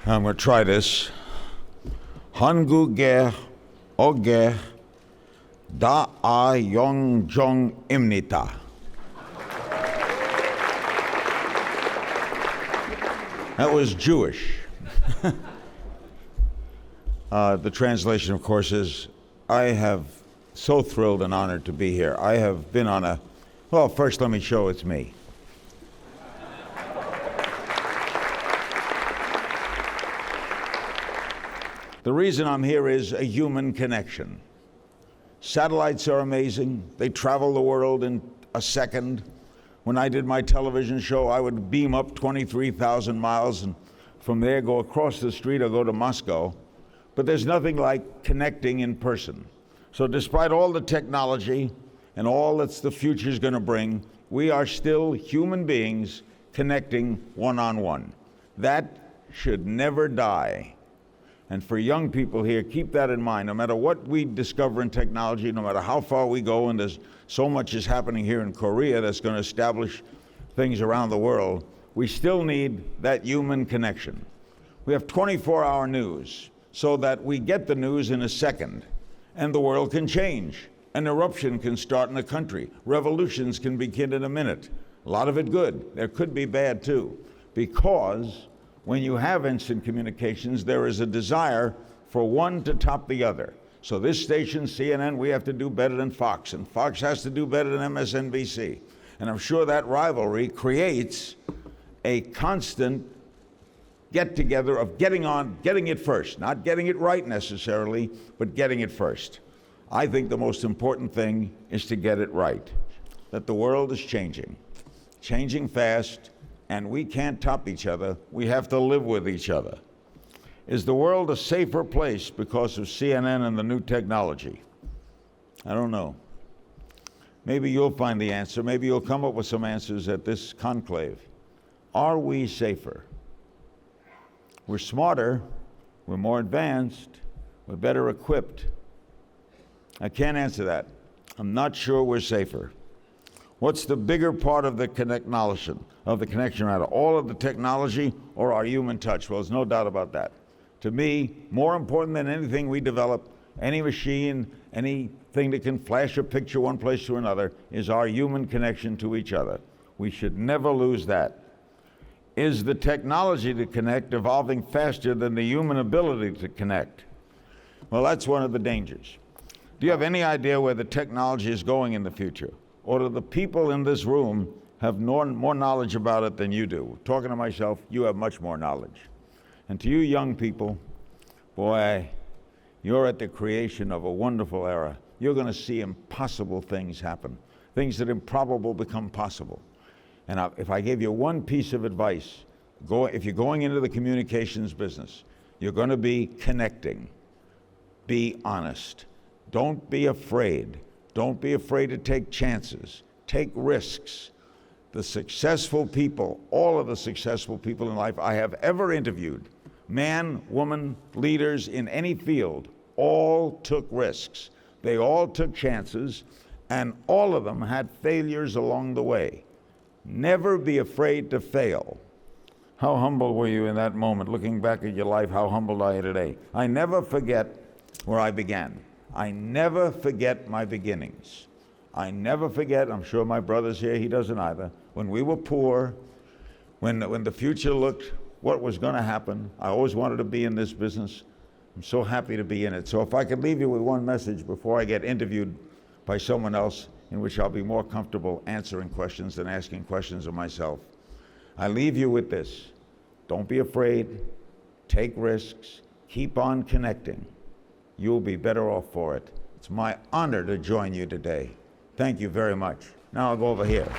I'm going to try this. 한국의 어게 다아영종입니다. That was Jewish. The translation, of course, is, I have so thrilled and honored to be here. I have been on a, well, first let me show it's me. The reason I'm here is a human connection. Satellites are amazing. They travel the world in a second. When I did my television show, I would beam up 23,000 miles and from there go across the street or go to Moscow. But there's nothing like connecting in person. So despite all the technology and all that the future is going to bring, we are still human beings connecting one-on-one. That should never die. And for young people here, keep that in mind. No matter what we discover in technology, no matter how far we go, and there's so much is happening here in Korea that's going to establish things around the world, we still need that human connection. We have 24-hour news so that we get the news in a second, and the world can change. An eruption can start in a country. Revolutions can begin in a minute. A lot of it good. There could be bad too, because when you have instant communications, there is a desire for one to top the other. So this station, CNN, we have to do better than Fox, and Fox has to do better than MSNBC. And I'm sure that rivalry creates a constant get-together of getting it first, not getting it right necessarily, but getting it first. I think the most important thing is to get it right, that the world is changing fast, and we can't top each other. We have to live with each other. Is the world a safer place because of CNN and the new technology? I don't know. Maybe you'll find the answer. Maybe you'll come up with some answers at this conclave. Are we safer? We're smarter, we're more advanced, we're better equipped. I can't answer that. I'm not sure we're safer. What's the bigger part of the connection, all of the technology or our human touch? Well, there's no doubt about that. To me, more important than anything we develop, any machine, anything that can flash a picture one place to another, is our human connection to each other. We should never lose that. Is the technology to connect evolving faster than the human ability to connect? Well, that's one of the dangers. Do you have any idea where the technology is going in the future? Or do the people in this room have more knowledge about it than you do? Talking to myself, you have much more knowledge. And to you young people, boy, you're at the creation of a wonderful era. You're going to see impossible things happen, things that improbable become possible. And if I gave you one piece of advice, if you're going into the communications business, you're going to be connecting. Be honest. Don't be afraid. Don't be afraid to take chances. Take risks. The successful people, all of the successful people in life I have ever interviewed, man, woman, leaders in any field, all took risks. They all took chances, and all of them had failures along the way. Never be afraid to fail. How humble were you in that moment? Looking back at your life, how humbled are you today? I never forget where I began. I never forget my beginnings. I never forget, I'm sure my brother's here, he doesn't either, when we were poor, when the future looked what was going to happen. I always wanted to be in this business. I'm so happy to be in it. So if I could leave you with one message before I get interviewed by someone else, in which I'll be more comfortable answering questions than asking questions of myself, I leave you with this. Don't be afraid. Take risks. Keep on connecting. You'll be better off for it. It's my honor to join you today. Thank you very much. Now I'll go over here.